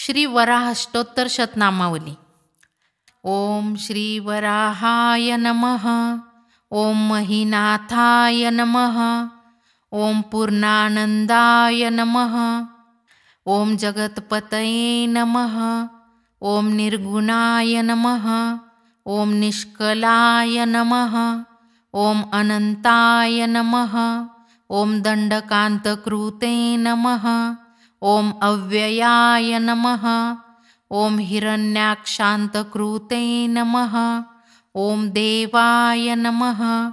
श्री वराहष्टोत्तर शतनामावली। ओम श्री वराहाय नमः। ओम महीनाथाय नमः। ओम पूर्णानंदाय नमः। ओम जगतपतये नमः। ओम निर्गुणाय नमः। ओम निष्कलाय नमः। ओम अनंताय नमः। ओम दंडकांतकृते नमः। ओम अव्ययाय नमः। ओम हिरण्याक्षांतकृते नमः। ओम देवाय नमः।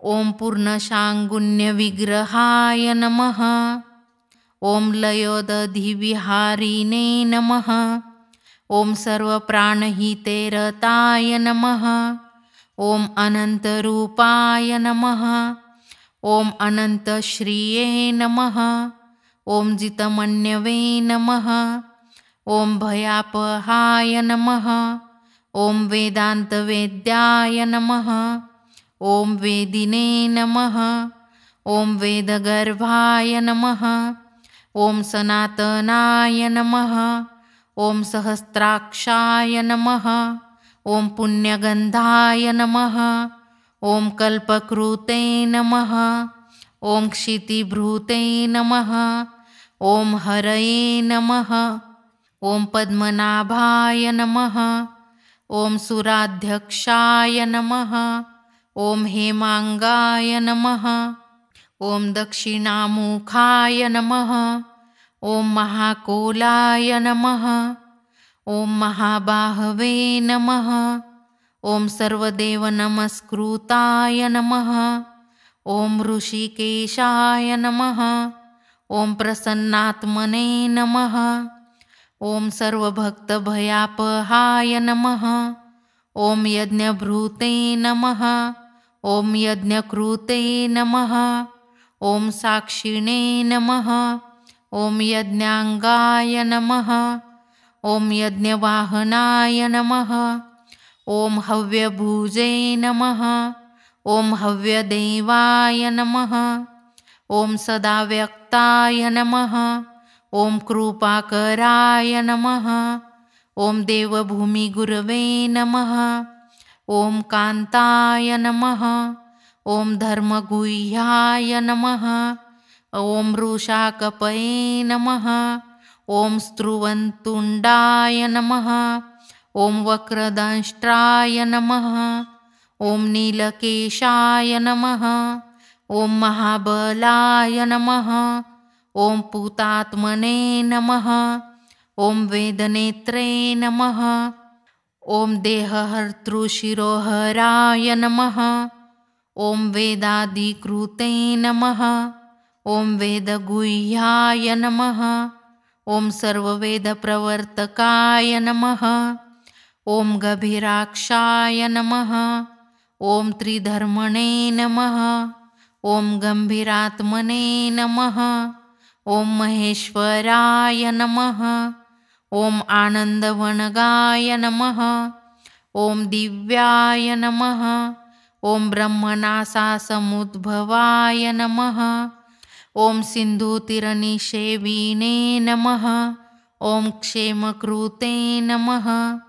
ओम पूर्णशांगुण्य विग्रहाय नमः। ओम लयोदधिविहारिणे नमः। ओम सर्वप्राणहिते रताय नमः। ओम अनंतरूपाय नमः। ओम अनंतश्रिये नमः। ओम जितमन्यवे नमः। ओम भयापहाय नमः। ओम वेदांतवेद्याय नमः। ओम वेदिने नमः। ओम वेदगर्भाय नमः। ओम सनातनाय नमः। ओम सहस्राक्षाय नमः। ओम पुण्यगंधाय नमः। ओम कल्पकृते नमः। ओम क्षितिभृते नमः। ओम हरये नमः। ओम पद्मनाभाय नमः। ओम सुराध्यक्षाय नमः। ओम हेमांगाय नमः। ओम दक्षिणामुखाय नमः। ओम महाकोलाय नमः। ओम महाबाहवे नमः। ओम सर्वदेव नमस्कृताय नमः। ओम ऋषिकेशाय नमः। ओम प्रसन्नात्मने नमः। ओम सर्वभक्तभयापहाय नमः। ओम यज्ञभृते नमः। ओम यज्ञकृते नमः। ओम साक्षिणे नमः। ओम यज्ञांगाय नमः। ओम यज्ञवाहनाय नमः। ओम हव्यभुजे नमः। ओम हव्यदेवाय नमः। ओम सदाव्यक्ताय नमः। ओम कृपाकराय नमः। ओम देवभूमिगुरवे नमः। ओम कांताय नमः। ओम धर्मगुह्याय नमः। ओम वृषाकपये नमः। ओम स्त्रुवन्तुण्डाय नमः। ओम वक्रदंष्ट्राय नमः। ओम नीलकेशाय नमः। ओम महाबलाय नमः। ओम पूतात्मने नमः। ओम वेदनेत्रे नमः। ओम देहहर्तृशिरोहराय नमः। ओम वेदाधिकृते नमः। ओम वेदगुह्याय नमः। ओम सर्ववेदप्रवर्तकाय नमः। ओम गभीराक्षाय नमः। ओम त्रिधर्मणे नमः। ओम गंभीरात्मने नमः। ओम महेश्वराय नमः। ओम आनंदवनगाय नमः। ओम दिव्याय नमः। ओम ब्रह्मनासासमुद्भवाय नमः। ओम सिन्धुतीरनिषेविने नमः। ओम क्षेमकृते नमः।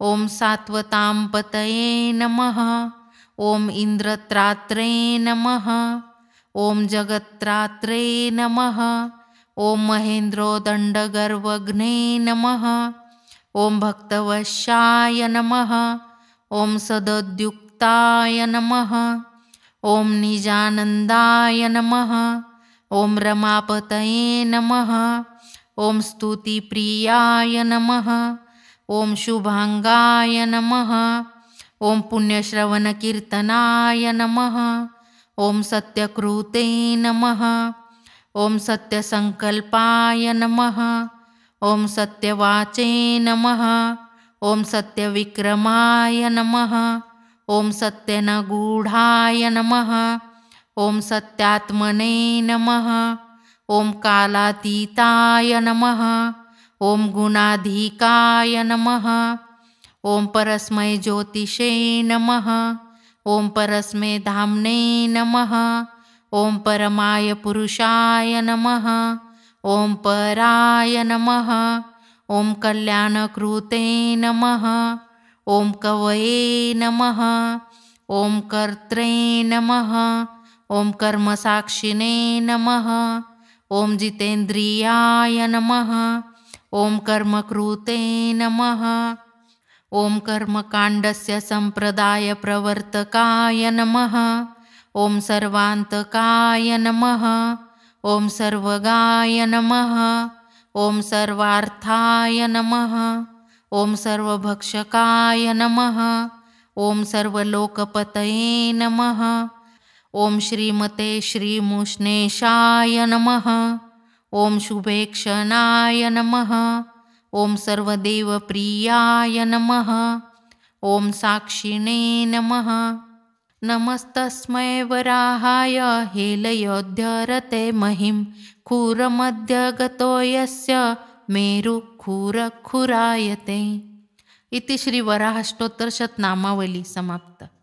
ओम सात्वतांपतये नमः। ओम इंद्रत्रात्रे नमः। ओम जगत्त्रात्रे नमः। ओम महेन्द्रोदण्डगर्वघ्ने नमः। ओम भक्तवश्याय नमः। ओम सदोद्युक्ताय नमः। ओम निजानंदाय नमः। ओम रमापतये नमः। ओम स्तुतिप्रियाय नमः। ओम शुभांगाय नमः। ओम पुण्यश्रवणकीर्तनाय नमः। ओम सत्यकृते नमः। ओम सत्यसंकल्पाय नमः। ओम सत्यवाचे नमः। ओम सत्यविक्रमाय नमः। ओम सत्यनगूढाय नमः। ओम सत्यात्मने नमः। ओम कालातीताय नमः। ओम गुणाधिकाय नमः। ओम परस्मै ज्योतिषे नमः। ओम परस्मै धाम्ने नमः। ओम परमाय पुरुषाय नमः। ओम पराय नमः। ॐ कल्याणकृते नमः। ॐ कवये नमः। ॐ कर्त्रे नमः। ॐ कर्मसाक्षिणे नमः। ॐ जितेन्द्रियाय नमः। ॐ कर्मकृते नमः। ॐ कर्मकाण्डस्य सम्प्रदायप्रवर्तकाय नमः। ॐ सर्वान्तकाय नमः। ॐ सर्वगाय नमः। ॐ सर्वार्थाय नमः। ॐ सर्वभक्षकाय नमः। ॐ सर्वलोकपतये नमः। ॐ श्रीमते श्रीमुष्णेशाय नमः। ॐ शुभेक्षणाय नमः। ॐ सर्वदेवप्रियाय नमः। ॐ साक्षिणे नमः। नमस्तस्मै वराहाय हेलयोऽध्यरते महिं खूरमध्यगतो यस्य मेरुखूरखुरायते। इति श्री वराहस्तोत्र शतनामावली समाप्त।